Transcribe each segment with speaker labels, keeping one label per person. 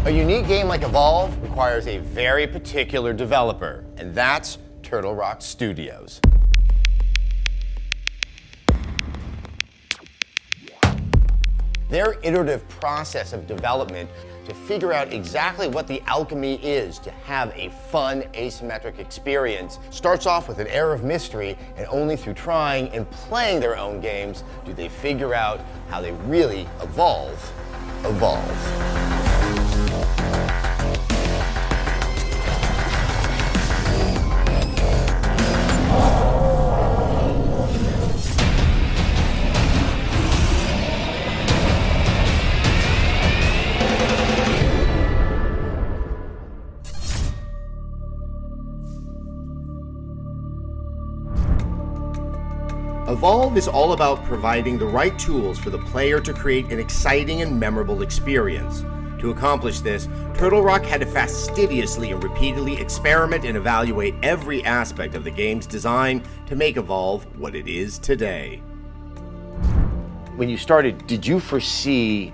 Speaker 1: A unique game like Evolve requires a very particular developer, and that's Turtle Rock Studios. Their iterative process of development to figure out exactly what the alchemy is to have a fun, asymmetric experience starts off with an air of mystery, and only through trying and playing their own games do they figure out how they really evolve. Evolve is all about providing the right tools for the player to create an exciting and memorable experience. To accomplish this, Turtle Rock had to fastidiously and repeatedly experiment and evaluate every aspect of the game's design to make Evolve what it is today. When you started, did you foresee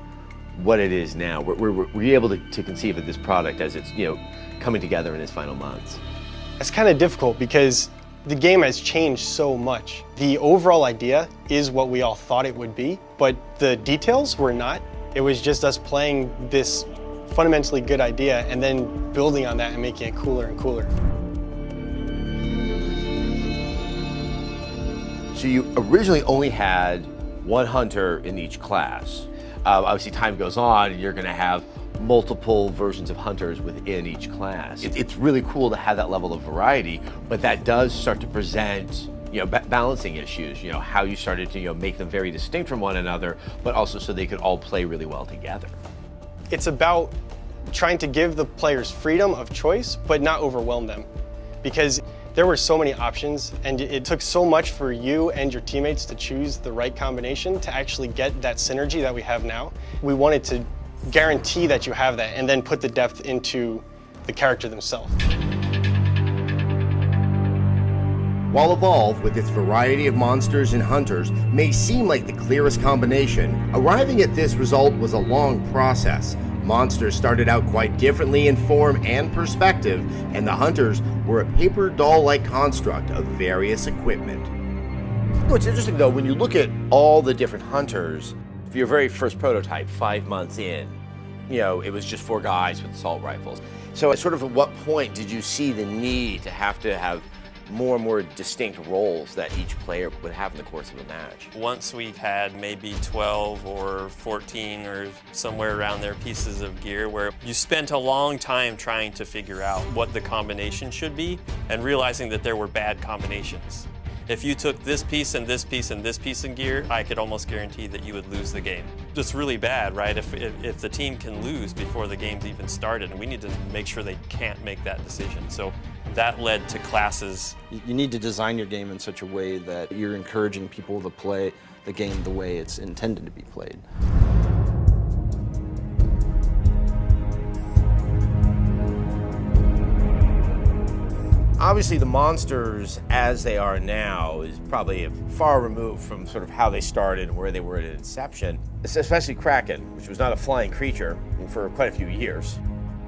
Speaker 1: what it is now? Were you able to conceive of this product as it's coming together in its final months?
Speaker 2: It's kind of difficult because the game has changed so much. The overall idea is what we all thought it would be, but the details were not. It was just us playing this fundamentally good idea and then building on that and making it cooler and cooler.
Speaker 1: So you originally only had one hunter in each class. Obviously, time goes on, you're going to have multiple versions of hunters within each class. It's really cool to have that level of variety, but that does start to present balancing issues, how you started to make them very distinct from one another, but also so they could all play really well together.
Speaker 2: It's about trying to give the players freedom of choice, but not overwhelm them. Because there were so many options, and it took so much for you and your teammates to choose the right combination to actually get that synergy that we have now. We wanted to guarantee that you have that and then put the depth into the character themselves.
Speaker 1: While Evolve, with its variety of monsters and hunters, may seem like the clearest combination, arriving at this result was a long process. Monsters started out quite differently in form and perspective, and the hunters were a paper doll-like construct of various equipment. What's interesting though, when you look at all the different hunters, for your very first prototype, 5 months in, it was just 4 guys with assault rifles. So at what point did you see the need to have more and more distinct roles that each player would have in the course of a match?
Speaker 3: Once we've had maybe 12 or 14 or somewhere around there pieces of gear where you spent a long time trying to figure out what the combination should be and realizing that there were bad combinations. If you took this piece and this piece and this piece of gear, I could almost guarantee that you would lose the game. It's really bad, right? If the team can lose before the game's even started, and we need to make sure they can't make that decision. So that led to classes.
Speaker 4: You need to design your game in such a way that you're encouraging people to play the game the way it's intended to be played.
Speaker 1: Obviously, the monsters as they are now is probably far removed from how they started and where they were at inception, especially Kraken, which was not a flying creature for quite a few years.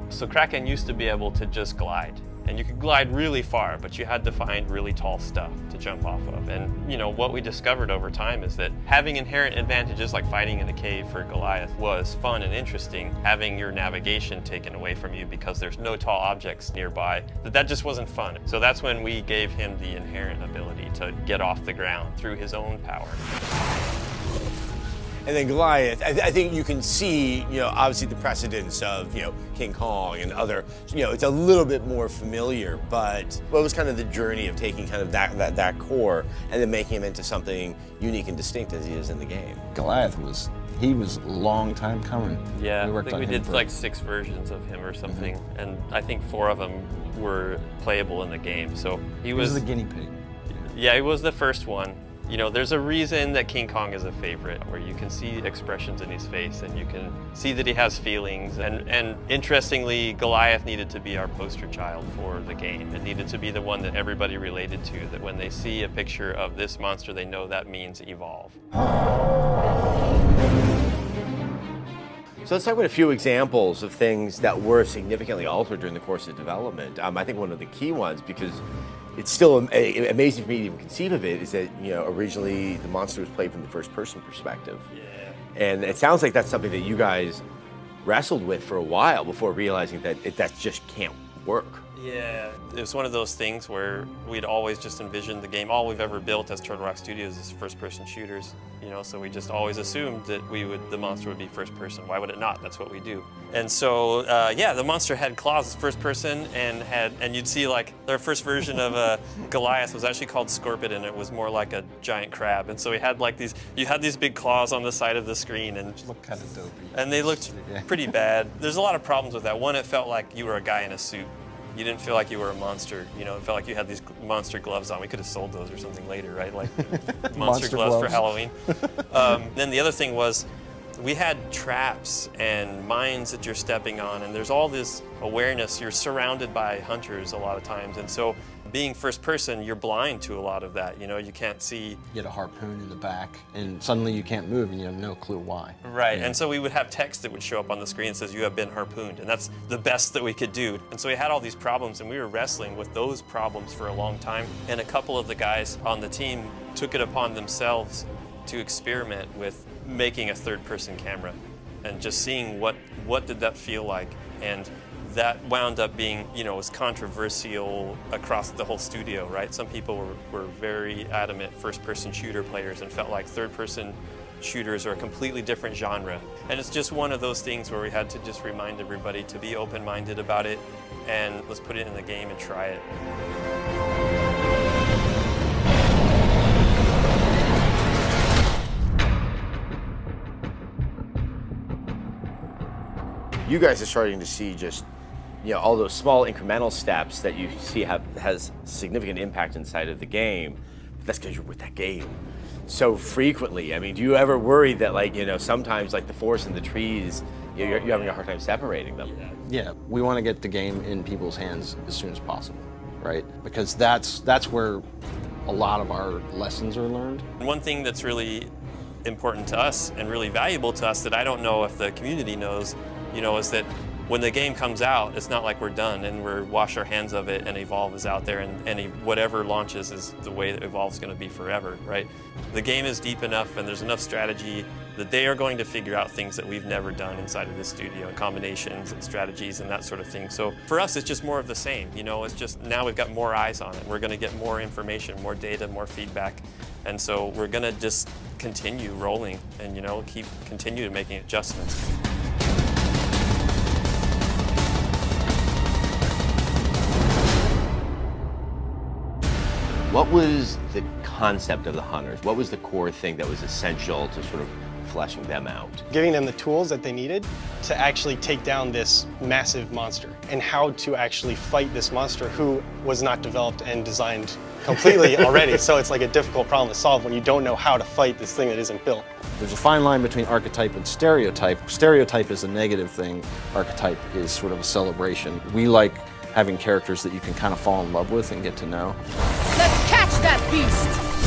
Speaker 3: So Kraken used to be able to just glide. And you could glide really far, but you had to find really tall stuff to jump off of. And what we discovered over time is that having inherent advantages like fighting in a cave for Goliath was fun and interesting. Having your navigation taken away from you because there's no tall objects nearby, that just wasn't fun. So that's when we gave him the inherent ability to get off the ground through his own power.
Speaker 1: And then Goliath, I think you can see, obviously the precedence of, King Kong and other, it's a little bit more familiar, but what was the journey of taking that core and then making him into something unique and distinct as he is in the game?
Speaker 4: Goliath was a long time coming.
Speaker 3: Yeah, I think we did like 6 versions of him or something, and I think 4 of them were playable in the game. So he was
Speaker 4: the guinea pig.
Speaker 3: Yeah, he was the first one. There's a reason that King Kong is a favorite, where you can see expressions in his face and you can see that he has feelings. And interestingly, Goliath needed to be our poster child for the game. It needed to be the one that everybody related to, that when they see a picture of this monster, they know that means evolve.
Speaker 1: So let's talk about a few examples of things that were significantly altered during the course of development. I think one of the key ones, because it's still amazing for me to even conceive of it, is that originally the monster was played from the first-person perspective. Yeah. And it sounds like that's something that you guys wrestled with for a while before realizing that that just can't work.
Speaker 3: Yeah, it was one of those things where we'd always just envisioned the game. All we've ever built as Turtle Rock Studios is first-person shooters, so we just always assumed that the monster would be first-person. Why would it not? That's what we do. And so, yeah, the monster had claws as first-person, and you'd see like their first version of Goliath was actually called Scorpion, and it was more like a giant crab. And so we had like you had these big claws on the side of the screen, and
Speaker 4: Looked kind of dopey.
Speaker 3: And they looked pretty bad. There's a lot of problems with that. One, it felt like you were a guy in a suit. You didn't feel like you were a monster. It felt like you had these monster gloves on. We could have sold those or something later, right? Like monster gloves for Halloween. Then the other thing was we had traps and mines that you're stepping on, and there's all this awareness. You're surrounded by hunters a lot of times, and so being first person, you're blind to a lot of that. You can't see.
Speaker 4: You get a harpoon in the back, and suddenly you can't move, and you have no clue why.
Speaker 3: Right, and so we would have text that would show up on the screen that says, "You have been harpooned," and that's the best that we could do. And so we had all these problems, and we were wrestling with those problems for a long time. And a couple of the guys on the team took it upon themselves to experiment with making a third-person camera and just seeing what did that feel like. And that wound up being, was controversial across the whole studio, right? Some people were very adamant first-person shooter players and felt like third-person shooters are a completely different genre. And it's just one of those things where we had to just remind everybody to be open-minded about it, and let's put it in the game and try it.
Speaker 1: You guys are starting to see just all those small incremental steps that you see has significant impact inside of the game. But that's because you're with that game so frequently. I mean, do you ever worry that sometimes like the forest and the trees, you're having a hard time separating them?
Speaker 4: Yeah, we want to get the game in people's hands as soon as possible, right? Because that's where a lot of our lessons are learned.
Speaker 3: One thing that's really important to us and really valuable to us that I don't know if the community knows, is that when the game comes out, it's not like we're done and we're wash our hands of it and Evolve is out there and whatever launches is the way that Evolve's going to be forever, right? The game is deep enough and there's enough strategy that they are going to figure out things that we've never done inside of this studio, combinations and strategies and that sort of thing. So for us, it's just more of the same. It's just now we've got more eyes on it. We're going to get more information, more data, more feedback. And so we're going to just continue rolling and, continue making adjustments.
Speaker 1: What was the concept of the hunters? What was the core thing that was essential to sort of fleshing them out?
Speaker 2: Giving them the tools that they needed to actually take down this massive monster and how to actually fight this monster who was not developed and designed completely already. So it's like a difficult problem to solve when you don't know how to fight this thing that isn't built.
Speaker 4: There's a fine line between archetype and stereotype. Stereotype is a negative thing. Archetype is sort of a celebration. We like having characters that you can kind of fall in love with and get to know.
Speaker 5: Let's catch that beast!